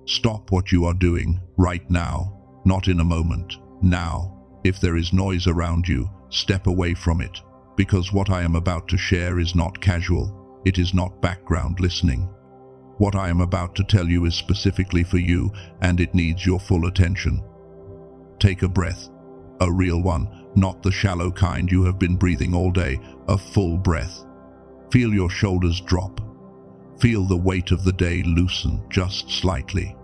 Stop what you are doing right now, not in a moment, now. If there is noise around you, step away from it, because what I am about to share is not casual, it is not background listening. What I am about to tell you is specifically for you, and it needs your full attention. Take a breath, a real one, not the shallow kind you have been breathing all day, a full breath. Feel your shoulders drop. Feel the weight of the day loosen just slightly.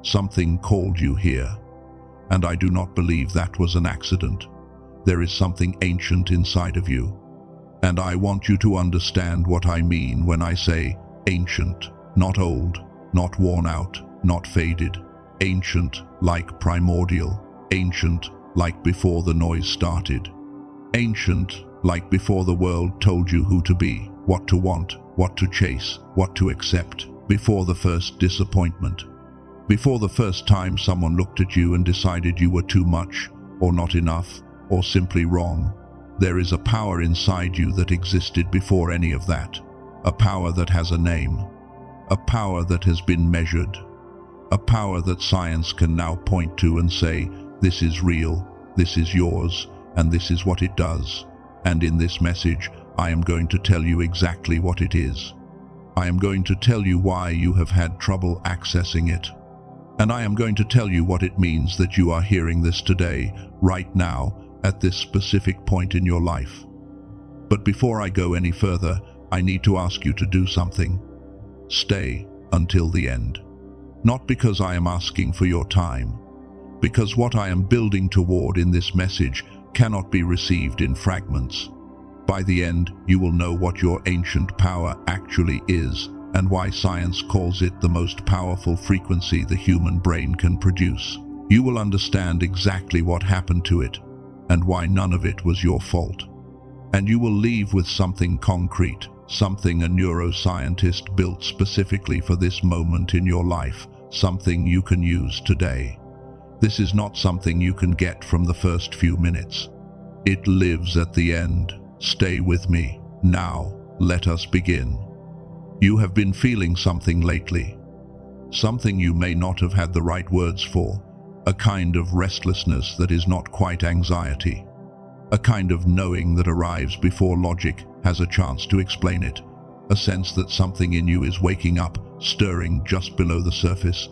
Something called you here, and I do not believe that was an accident. There is something ancient inside of you, and I want you to understand what I mean when I say ancient, not old, not worn out, not faded. Ancient like primordial, ancient like before the noise started. Ancient like before the world told you who to be, what to want, what to chase, what to accept, before the first disappointment. Before the first time someone looked at you and decided you were too much, or not enough, or simply wrong. There is a power inside you that existed before any of that. A power that has a name. A power that has been measured. A power that science can now point to and say, this is real, this is yours, and this is what it does. And in this message, I am going to tell you exactly what it is. I am going to tell you why you have had trouble accessing it. And I am going to tell you what it means that you are hearing this today, right now, at this specific point in your life. But before I go any further, I need to ask you to do something. Stay until the end. Not because I am asking for your time, because what I am building toward in this message cannot be received in fragments. By the end, you will know what your ancient power actually is, and why science calls it the most powerful frequency the human brain can produce. You will understand exactly what happened to it, and why none of it was your fault. And you will leave with something concrete, something a neuroscientist built specifically for this moment in your life, something you can use today. This is not something you can get from the first few minutes. It lives at the end. Stay with me. Now, let us begin. You have been feeling something lately. Something you may not have had the right words for. A kind of restlessness that is not quite anxiety. A kind of knowing that arrives before logic has a chance to explain it. A sense that something in you is waking up, stirring just below the surface,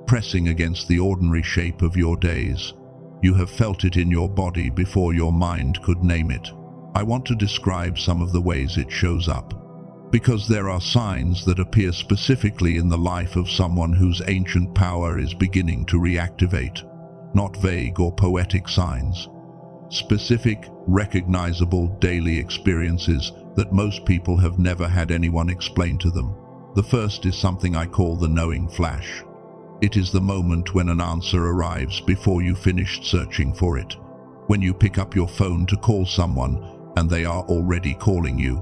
pressing against the ordinary shape of your days. You have felt it in your body before your mind could name it. I want to describe some of the ways it shows up, because there are signs that appear specifically in the life of someone whose ancient power is beginning to reactivate. Not vague or poetic signs. Specific, recognizable daily experiences that most people have never had anyone explain to them. The first is something I call the knowing flash. It is the moment when an answer arrives before you finished searching for it. When you pick up your phone to call someone and they are already calling you.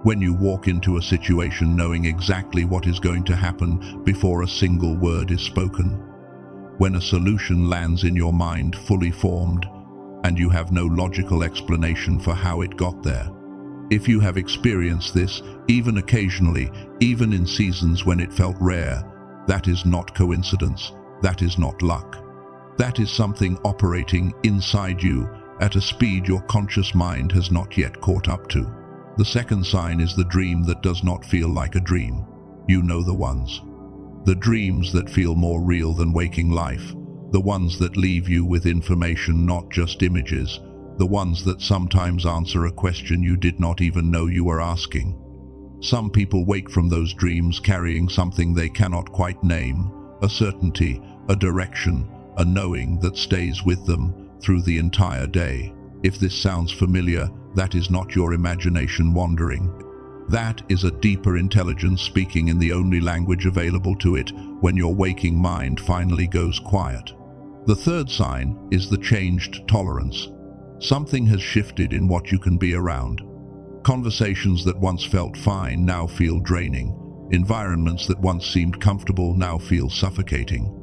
When you walk into a situation knowing exactly what is going to happen before a single word is spoken. When a solution lands in your mind fully formed and you have no logical explanation for how it got there. If you have experienced this, even occasionally, even in seasons when it felt rare, that is not coincidence, that is not luck. That is something operating inside you at a speed your conscious mind has not yet caught up to. The second sign is the dream that does not feel like a dream. You know the ones. The dreams that feel more real than waking life. The ones that leave you with information, not just images. The ones that sometimes answer a question you did not even know you were asking. Some people wake from those dreams carrying something they cannot quite name. A certainty, a direction, a knowing that stays with them through the entire day. If this sounds familiar, that is not your imagination wandering. That is a deeper intelligence speaking in the only language available to it when your waking mind finally goes quiet. The third sign is the changed tolerance. Something has shifted in what you can be around. Conversations that once felt fine now feel draining. Environments that once seemed comfortable now feel suffocating.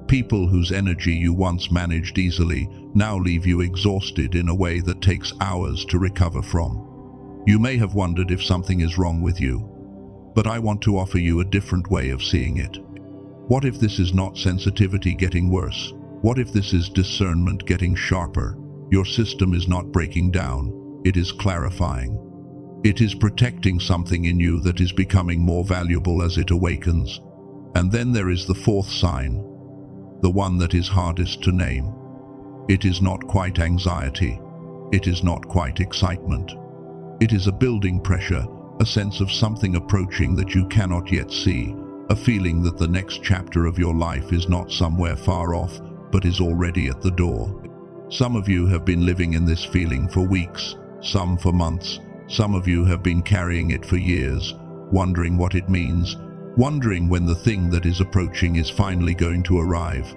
People whose energy you once managed easily now leave you exhausted in a way that takes hours to recover from. You may have wondered if something is wrong with you, but I want to offer you a different way of seeing it. What if this is not sensitivity getting worse? What if this is discernment getting sharper? Your system is not breaking down, it is clarifying. It is protecting something in you that is becoming more valuable as it awakens. And then there is the fourth sign, the one that is hardest to name. It is not quite anxiety. It is not quite excitement. It is a building pressure, a sense of something approaching that you cannot yet see, a feeling that the next chapter of your life is not somewhere far off, but is already at the door. Some of you have been living in this feeling for weeks, some for months. Some of you have been carrying it for years, wondering what it means, wondering when the thing that is approaching is finally going to arrive.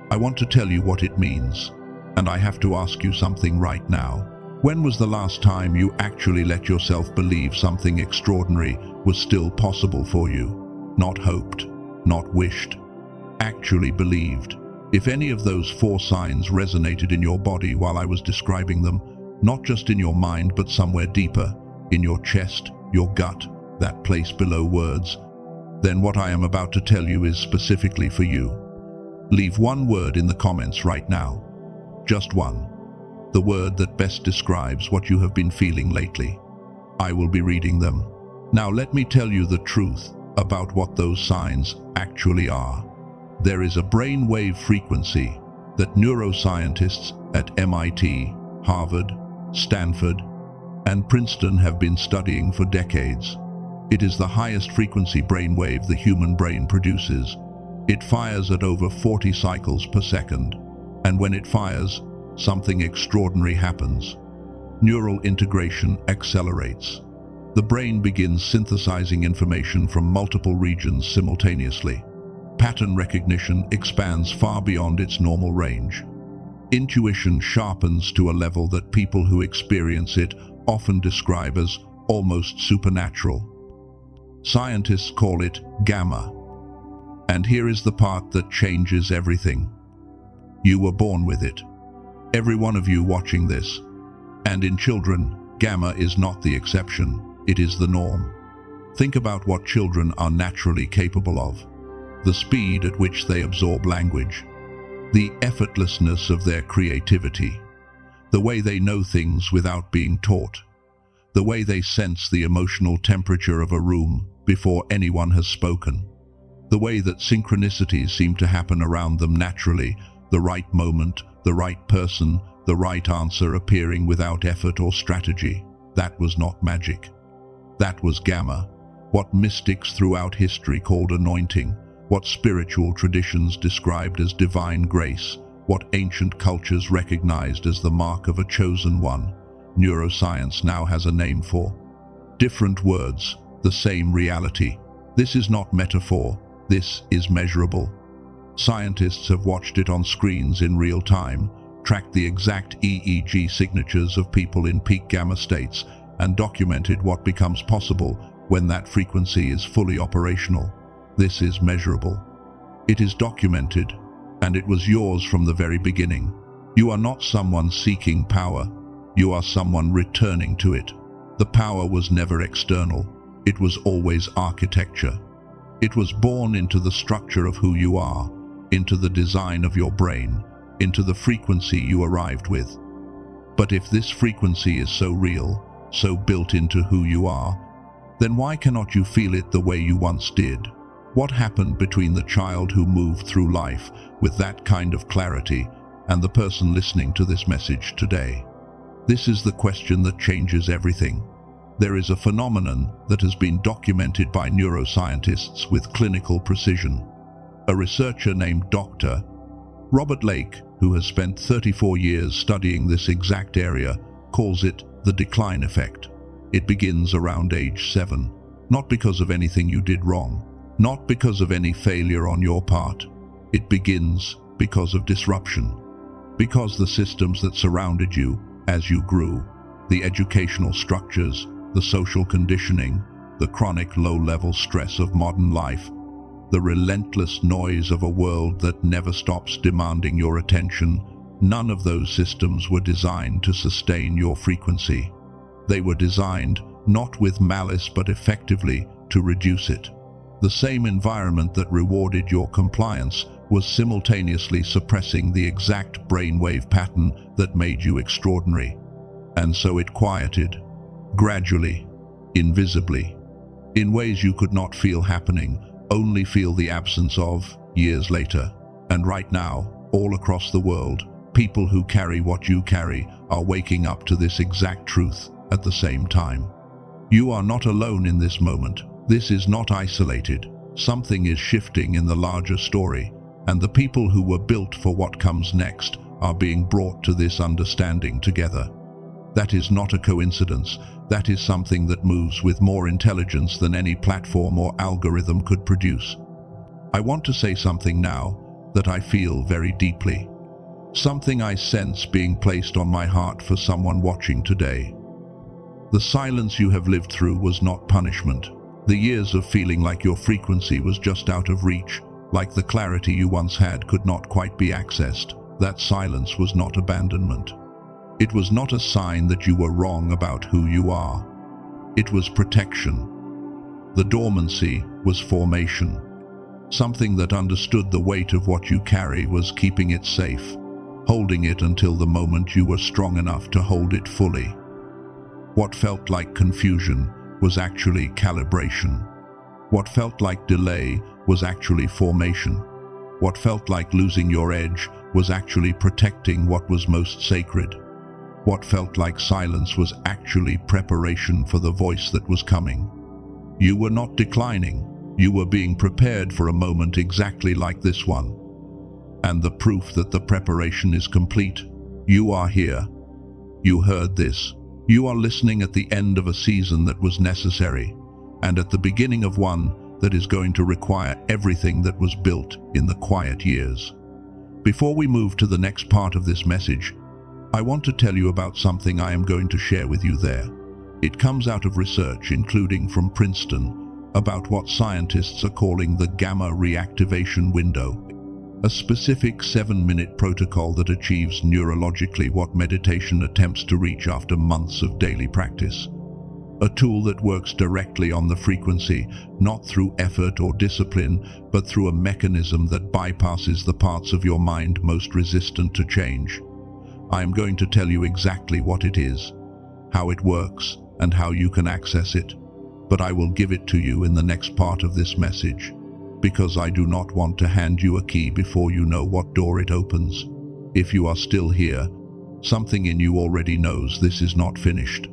I want to tell you what it means, and I have to ask you something right now. When was the last time you actually let yourself believe something extraordinary was still possible for you? Not hoped, not wished, actually believed. If any of those four signs resonated in your body while I was describing them, not just in your mind but somewhere deeper, in your chest, your gut, that place below words, then what I am about to tell you is specifically for you. Leave one word in the comments right now. Just one. The word that best describes what you have been feeling lately. I will be reading them. Now let me tell you the truth about what those signs actually are. There is a brainwave frequency that neuroscientists at MIT, Harvard, Stanford, and Princeton have been studying for decades. It is the highest frequency brainwave the human brain produces. It fires at over 40 cycles per second, and when it fires, something extraordinary happens. Neural integration accelerates. The brain begins synthesizing information from multiple regions simultaneously. Pattern recognition expands far beyond its normal range. Intuition sharpens to a level that people who experience it often describe as almost supernatural. Scientists call it gamma. And here is the part that changes everything. You were born with it. Every one of you watching this. And in children, gamma is not the exception, it is the norm. Think about what children are naturally capable of. The speed at which they absorb language, the effortlessness of their creativity, the way they know things without being taught, the way they sense the emotional temperature of a room before anyone has spoken, the way that synchronicities seem to happen around them naturally, the right moment, the right person, the right answer appearing without effort or strategy. That was not magic. That was gamma, what mystics throughout history called anointing, what spiritual traditions described as divine grace, what ancient cultures recognized as the mark of a chosen one, neuroscience now has a name for. Different words, the same reality. This is not metaphor, this is measurable. Scientists have watched it on screens in real time, tracked the exact EEG signatures of people in peak gamma states, and documented what becomes possible when that frequency is fully operational. This is measurable. It is documented, and it was yours from the very beginning. You are not someone seeking power. You are someone returning to it. The power was never external. It was always architecture. It was born into the structure of who you are, into the design of your brain, into the frequency you arrived with. But if this frequency is so real, so built into who you are, then why cannot you feel it the way you once did? What happened between the child who moved through life with that kind of clarity and the person listening to this message today? This is the question that changes everything. There is a phenomenon that has been documented by neuroscientists with clinical precision. A researcher named Dr. Robert Lake, who has spent 34 years studying this exact area, calls it the decline effect. It begins around age 7, not because of anything you did wrong, not because of any failure on your part. It begins because of disruption, because the systems that surrounded you as you grew, the educational structures, the social conditioning, the chronic low-level stress of modern life, the relentless noise of a world that never stops demanding your attention, none of those systems were designed to sustain your frequency. They were designed not with malice but effectively to reduce it. The same environment that rewarded your compliance was simultaneously suppressing the exact brainwave pattern that made you extraordinary. And so it quieted, gradually, invisibly, in ways you could not feel happening, only feel the absence of, years later. And right now, all across the world, people who carry what you carry are waking up to this exact truth at the same time. You are not alone in this moment. This is not isolated. Something is shifting in the larger story, and the people who were built for what comes next are being brought to this understanding together. That is not a coincidence. That is something that moves with more intelligence than any platform or algorithm could produce. I want to say something now that I feel very deeply. Something I sense being placed on my heart for someone watching today. The silence you have lived through was not punishment. The years of feeling like your frequency was just out of reach, like the clarity you once had could not quite be accessed, that silence was not abandonment. It was not a sign that you were wrong about who you are. It was protection. The dormancy was formation. Something that understood the weight of what you carry was keeping it safe, holding it until the moment you were strong enough to hold it fully. What felt like confusion was actually calibration. What felt like delay was actually formation. What felt like losing your edge was actually protecting what was most sacred. What felt like silence was actually preparation for the voice that was coming. You were not declining. You were being prepared for a moment exactly like this one. And the proof that the preparation is complete. You are here. You heard this. You are listening at the end of a season that was necessary, and at the beginning of one that is going to require everything that was built in the quiet years. Before we move to the next part of this message, I want to tell you about something I am going to share with you there. It comes out of research, including from Princeton, about what scientists are calling the gamma reactivation window, a specific 7-minute protocol that achieves neurologically what meditation attempts to reach after months of daily practice. A tool that works directly on the frequency, not through effort or discipline, but through a mechanism that bypasses the parts of your mind most resistant to change. I am going to tell you exactly what it is, how it works, and how you can access it. But I will give it to you in the next part of this message, because I do not want to hand you a key before you know what door it opens. If you are still here, something in you already knows this is not finished.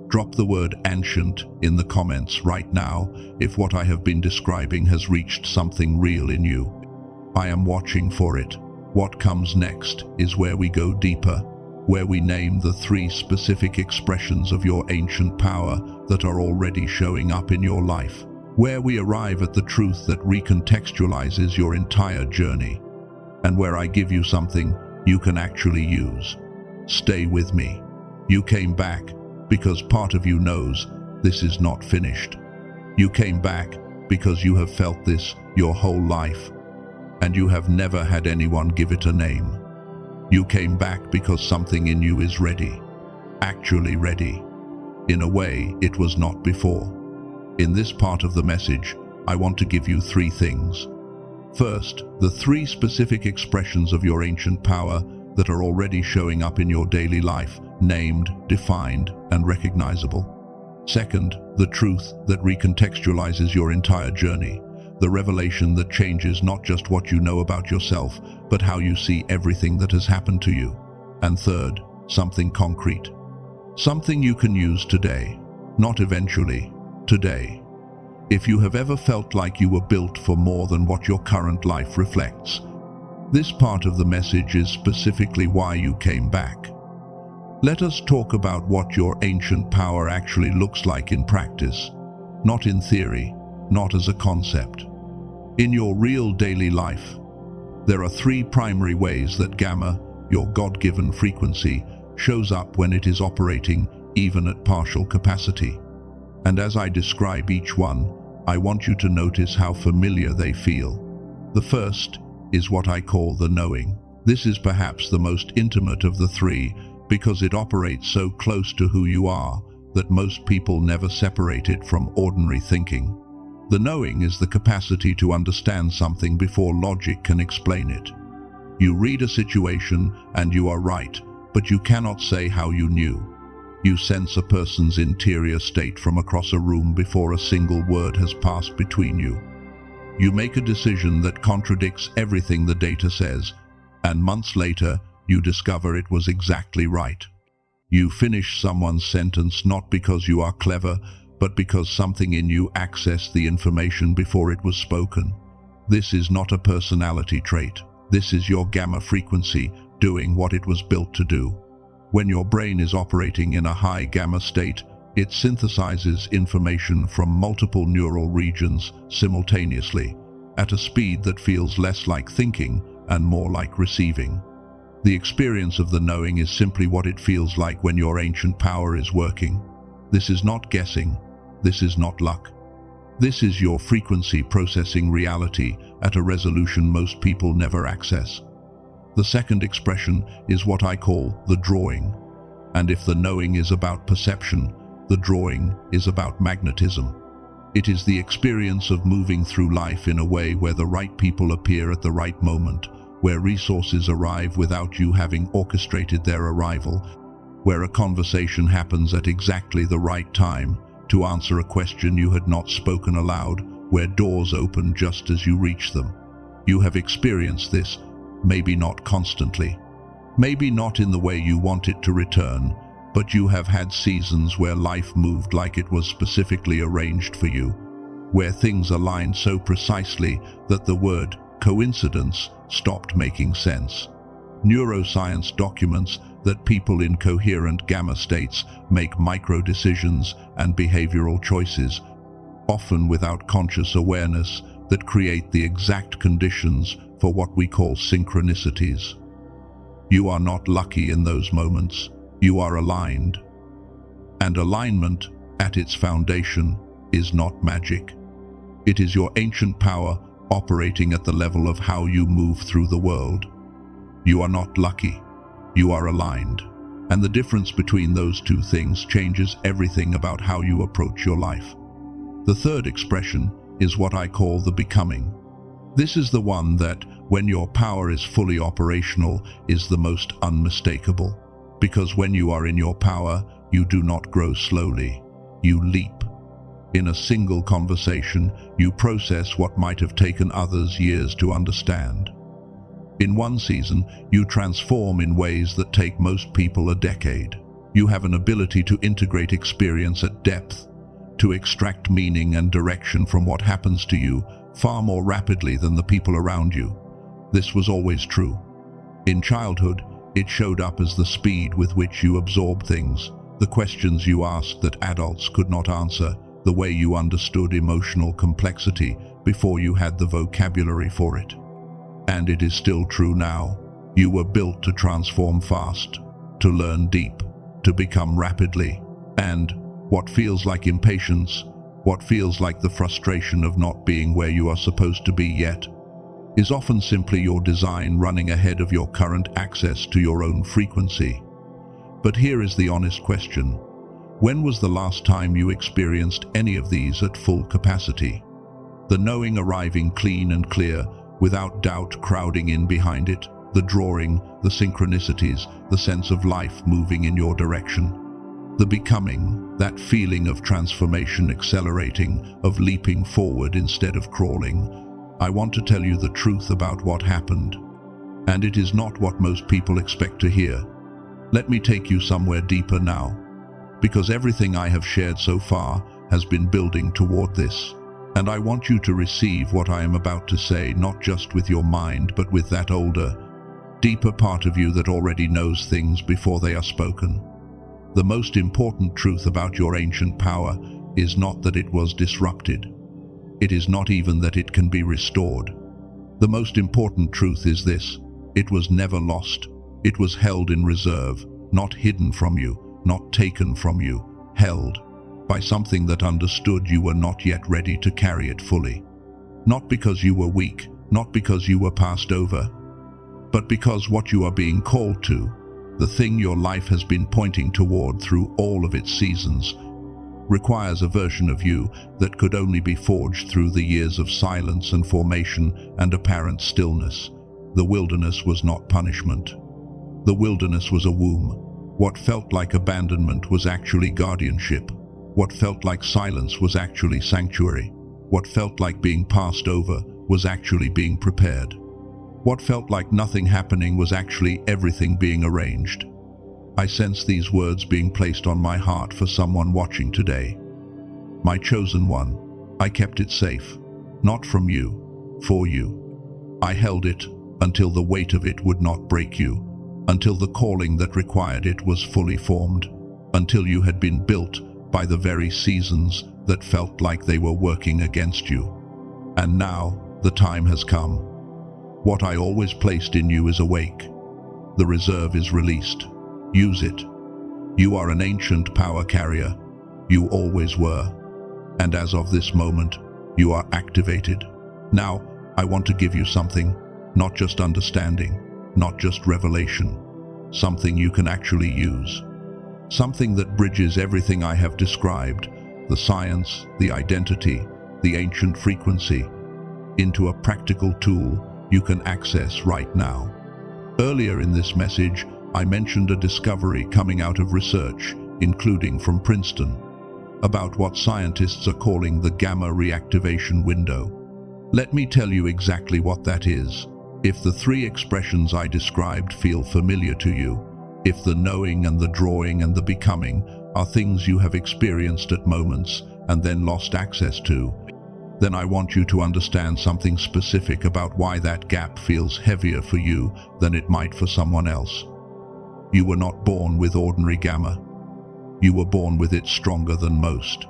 Drop the word ancient in the comments right now if what I have been describing has reached something real in you. I am watching for it. What comes next is where we go deeper, where we name the 3 specific expressions of your ancient power that are already showing up in your life, where we arrive at the truth that recontextualizes your entire journey, and where I give you something you can actually use. Stay with me. You came back because part of you knows this is not finished. You came back because you have felt this your whole life, and you have never had anyone give it a name. You came back because something in you is ready, actually ready, in a way it was not before. In this part of the message, I want to give you 3 things. First, the 3 specific expressions of your ancient power that are already showing up in your daily life, named, defined, and recognizable. Second, the truth that recontextualizes your entire journey, the revelation that changes not just what you know about yourself, but how you see everything that has happened to you. And third, something concrete. Something you can use today, not eventually, today. If you have ever felt like you were built for more than what your current life reflects, this part of the message is specifically why you came back. Let us talk about what your ancient power actually looks like in practice, not in theory, not as a concept. In your real daily life, there are 3 primary ways that gamma, your God-given frequency, shows up when it is operating even at partial capacity. And as I describe each one, I want you to notice how familiar they feel. The first is what I call the knowing. This is perhaps the most intimate of the 3 because it operates so close to who you are that most people never separate it from ordinary thinking. The knowing is the capacity to understand something before logic can explain it. You read a situation and you are right, but you cannot say how you knew. You sense a person's interior state from across a room before a single word has passed between you. You make a decision that contradicts everything the data says, and months later, you discover it was exactly right. You finish someone's sentence not because you are clever, but because something in you accessed the information before it was spoken. This is not a personality trait. This is your gamma frequency doing what it was built to do. When your brain is operating in a high gamma state, it synthesizes information from multiple neural regions simultaneously, at a speed that feels less like thinking and more like receiving. The experience of the knowing is simply what it feels like when your ancient power is working. This is not guessing. This is not luck. This is your frequency processing reality at a resolution most people never access. The second expression is what I call the drawing. And if the knowing is about perception, the drawing is about magnetism. It is the experience of moving through life in a way where the right people appear at the right moment, where resources arrive without you having orchestrated their arrival, where a conversation happens at exactly the right time to answer a question you had not spoken aloud, where doors open just as you reach them. You have experienced this, maybe not constantly, maybe not in the way you want it to return, but you have had seasons where life moved like it was specifically arranged for you, where things aligned so precisely that the word coincidence stopped making sense. Neuroscience documents that people in coherent gamma states make micro-decisions and behavioral choices, often without conscious awareness, that create the exact conditions for what we call synchronicities. You are not lucky in those moments. You are aligned. And alignment, at its foundation, is not magic. It is your ancient power operating at the level of how you move through the world. You are not lucky. You are aligned. And the difference between those two things changes everything about how you approach your life. The third expression is what I call the becoming. This is the one that, when your power is fully operational, is the most unmistakable. Because when you are in your power, you do not grow slowly. You leap. In a single conversation, you process what might have taken others years to understand. In one season, you transform in ways that take most people a decade. You have an ability to integrate experience at depth, to extract meaning and direction from what happens to you far more rapidly than the people around you. This was always true. In childhood, it showed up as the speed with which you absorb things, the questions you asked that adults could not answer, the way you understood emotional complexity before you had the vocabulary for it. And it is still true now. You were built to transform fast, to learn deep, to become rapidly. And what feels like impatience, what feels like the frustration of not being where you are supposed to be yet, is often simply your design running ahead of your current access to your own frequency. But here is the honest question. When was the last time you experienced any of these at full capacity? The knowing arriving clean and clear, without doubt crowding in behind it, the drawing, the synchronicities, the sense of life moving in your direction. The becoming, that feeling of transformation accelerating, of leaping forward instead of crawling. I want to tell you the truth about what happened. And it is not what most people expect to hear. Let me take you somewhere deeper now, because everything I have shared so far has been building toward this. And I want you to receive what I am about to say, not just with your mind, but with that older, deeper part of you that already knows things before they are spoken. The most important truth about your ancient power is not that it was disrupted. It is not even that it can be restored. The most important truth is this: it was never lost. It was held in reserve, not hidden from you, not taken from you, held by something that understood you were not yet ready to carry it fully. Not because you were weak, not because you were passed over, but because what you are being called to, the thing your life has been pointing toward through all of its seasons, requires a version of you that could only be forged through the years of silence and formation and apparent stillness. The wilderness was not punishment. The wilderness was a womb. What felt like abandonment was actually guardianship. What felt like silence was actually sanctuary. What felt like being passed over was actually being prepared. What felt like nothing happening was actually everything being arranged. I sense these words being placed on my heart for someone watching today. My chosen one, I kept it safe, not from you, for you. I held it until the weight of it would not break you, until the calling that required it was fully formed, until you had been built by the very seasons that felt like they were working against you. And now the time has come. What I always placed in you is awake. The reserve is released. Use it. You are an ancient power carrier. You always were. And as of this moment, you are activated. Now, I want to give you something, not just understanding, not just revelation, something you can actually use. Something that bridges everything I have described, the science, the identity, the ancient frequency, into a practical tool you can access right now. Earlier in this message, I mentioned a discovery coming out of research, including from Princeton, about what scientists are calling the gamma reactivation window. Let me tell you exactly what that is. If the three expressions I described feel familiar to you, if the knowing and the drawing and the becoming are things you have experienced at moments and then lost access to, then I want you to understand something specific about why that gap feels heavier for you than it might for someone else. You were not born with ordinary gamma. You were born with it stronger than most.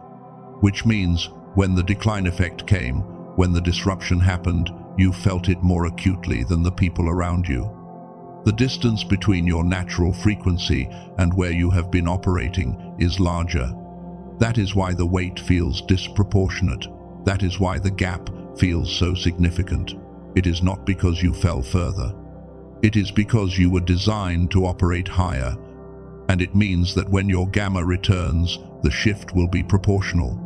Which means, when the decline effect came, when the disruption happened, you felt it more acutely than the people around you. The distance between your natural frequency and where you have been operating is larger. That is why the weight feels disproportionate. That is why the gap feels so significant. It is not because you fell further. It is because you were designed to operate higher, and it means that when your gamma returns, the shift will be proportional.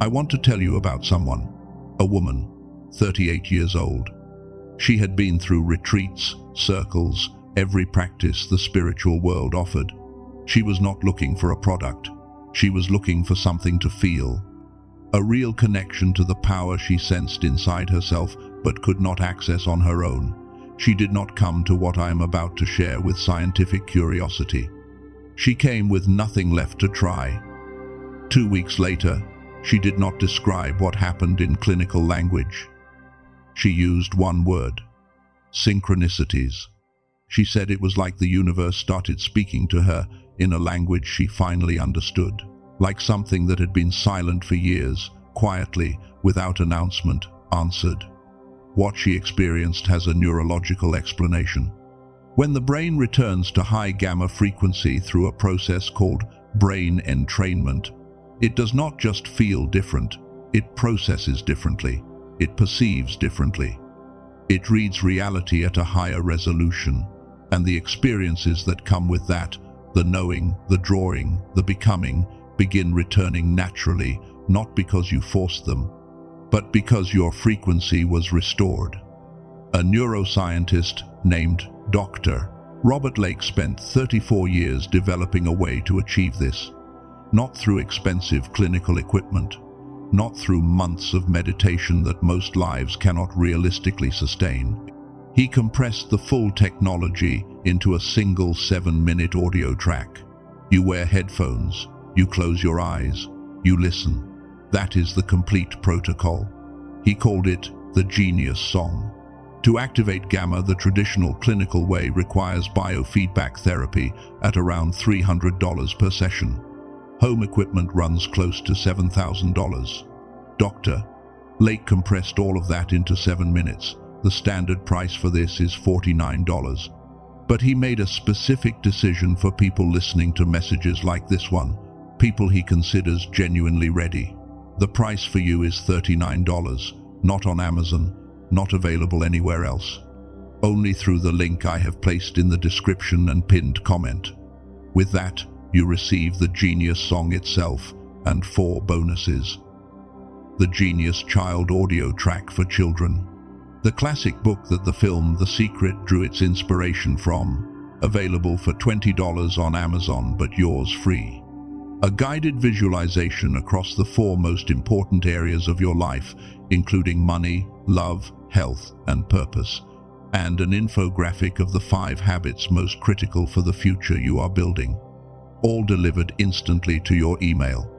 I want to tell you about someone, a woman, 38 years old. She had been through retreats, circles, every practice the spiritual world offered. She was not looking for a product. She was looking for something to feel. A real connection to the power she sensed inside herself but could not access on her own. She did not come to what I am about to share with scientific curiosity. She came with nothing left to try. 2 weeks later, she did not describe what happened in clinical language. She used one word: synchronicities. She said it was like the universe started speaking to her in a language she finally understood, like something that had been silent for years, quietly, without announcement, answered. What she experienced has a neurological explanation. When the brain returns to high gamma frequency through a process called brain entrainment, it does not just feel different, it processes differently, it perceives differently. It reads reality at a higher resolution, and the experiences that come with that, the knowing, the drawing, the becoming, begin returning naturally, not because you forced them, but because your frequency was restored. A neuroscientist named Dr. Robert Lake spent 34 years developing a way to achieve this, not through expensive clinical equipment, not through months of meditation that most lives cannot realistically sustain. He compressed the full technology into a single 7-minute audio track. You wear headphones, you close your eyes, you listen. That is the complete protocol. He called it the Genius Song. To activate gamma the traditional clinical way requires biofeedback therapy at around $300 per session. Home equipment runs close to $7,000. Dr. Lake compressed all of that into 7 minutes. The standard price for this is $49. But he made a specific decision for people listening to messages like this one, people he considers genuinely ready. The price for you is $39, not on Amazon, not available anywhere else. Only through the link I have placed in the description and pinned comment. With that, you receive the Genius Song itself, and 4 bonuses. The Genius Child audio track for children. The classic book that the film The Secret drew its inspiration from, available for $20 on Amazon but yours free. A guided visualization across the 4 most important areas of your life, including money, love, health, and purpose, and an infographic of the 5 habits most critical for the future you are building, all delivered instantly to your email.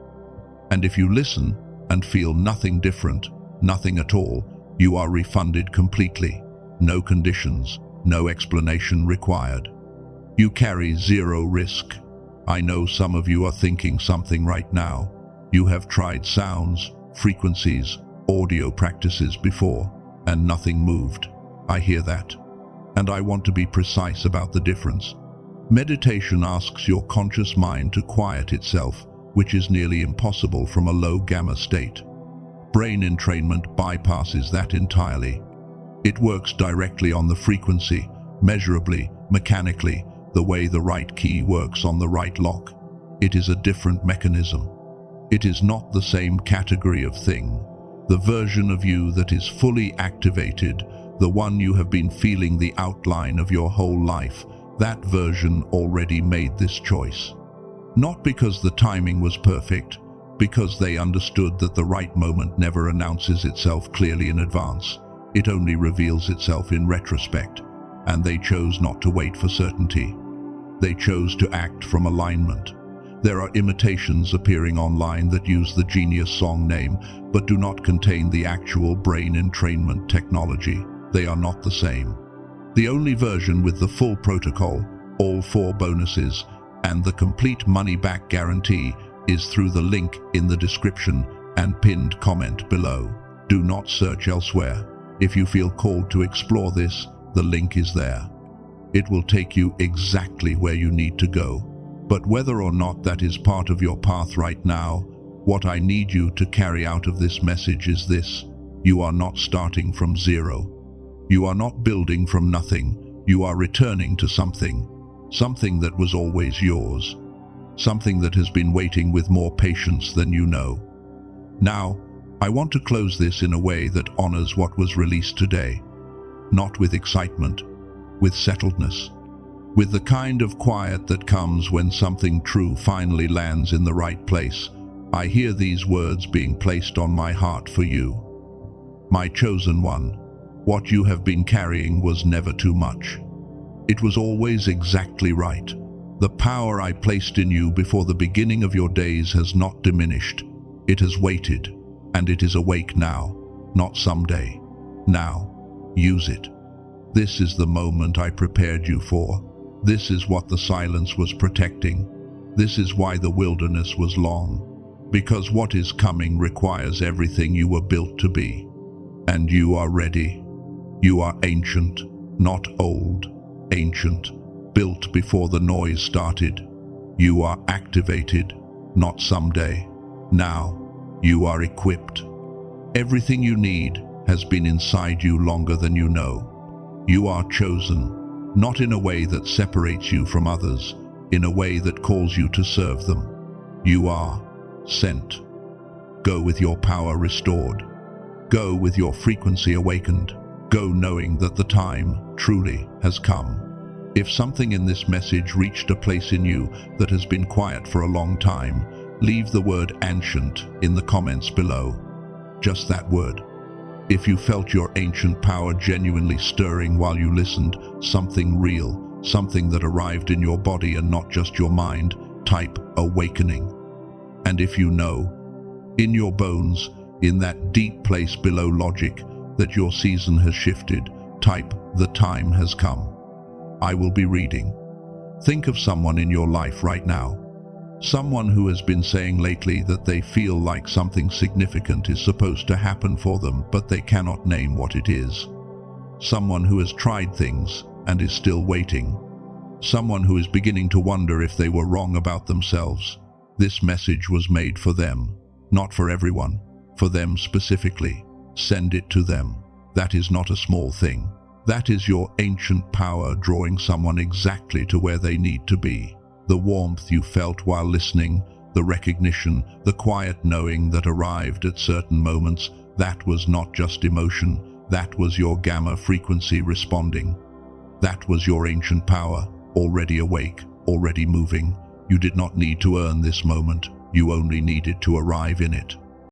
And if you listen and feel nothing different, nothing at all, you are refunded completely. No conditions, no explanation required. You carry 0 risk. I know some of you are thinking something right now. You have tried sounds, frequencies, audio practices before, and nothing moved. I hear that. And I want to be precise about the difference. Meditation asks your conscious mind to quiet itself, which is nearly impossible from a low gamma state. Brain entrainment bypasses that entirely. It works directly on the frequency, measurably, mechanically, the way the right key works on the right lock. It is a different mechanism. It is not the same category of thing. The version of you that is fully activated, the one you have been feeling the outline of your whole life, that version already made this choice. Not because the timing was perfect, because they understood that the right moment never announces itself clearly in advance. It only reveals itself in retrospect, and they chose not to wait for certainty. They chose to act from alignment. There are imitations appearing online that use the Genius song name, but do not contain the actual brain entrainment technology. They are not the same. The only version with the full protocol, all 4 bonuses, and the complete money-back guarantee is through the link in the description and pinned comment below. Do not search elsewhere. If you feel called to explore this, the link is there. It will take you exactly where you need to go. But whether or not that is part of your path right now, what I need you to carry out of this message is this: you are not starting from 0. You are not building from nothing. You are returning to something that was always yours. Something that has been waiting with more patience than you know. Now, I want to close this in a way that honors what was released today. Not with excitement, with settledness. With the kind of quiet that comes when something true finally lands in the right place. I hear these words being placed on my heart for you. My chosen one, what you have been carrying was never too much. It was always exactly right. The power I placed in you before the beginning of your days has not diminished. It has waited, and it is awake now, not someday. Now, use it. This is the moment I prepared you for. This is what the silence was protecting. This is why the wilderness was long. Because what is coming requires everything you were built to be. And you are ready. You are ancient, not old. Ancient, built before the noise started. You are activated, not someday. Now, you are equipped. Everything you need has been inside you longer than you know. You are chosen, not in a way that separates you from others, in a way that calls you to serve them. You are sent. Go with your power restored. Go with your frequency awakened. Go knowing that the time, truly, has come. If something in this message reached a place in you that has been quiet for a long time, leave the word ancient in the comments below. Just that word. If you felt your ancient power genuinely stirring while you listened, something real, something that arrived in your body and not just your mind, type awakening. And if you know, in your bones, in that deep place below logic, that your season has shifted, type the time has come. I will be reading. Think of someone in your life right now. Someone who has been saying lately that they feel like something significant is supposed to happen for them, but they cannot name what it is. Someone who has tried things and is still waiting. Someone who is beginning to wonder if they were wrong about themselves. This message was made for them, not for everyone, for them specifically. Send it to them. That is not a small thing. That is your ancient power drawing someone exactly to where they need to be. The warmth you felt while listening, the recognition, the quiet knowing that arrived at certain moments. That was not just emotion, that was your gamma frequency responding. That was your ancient power, already awake, already moving. You did not need to earn this moment, you only needed to arrive in it.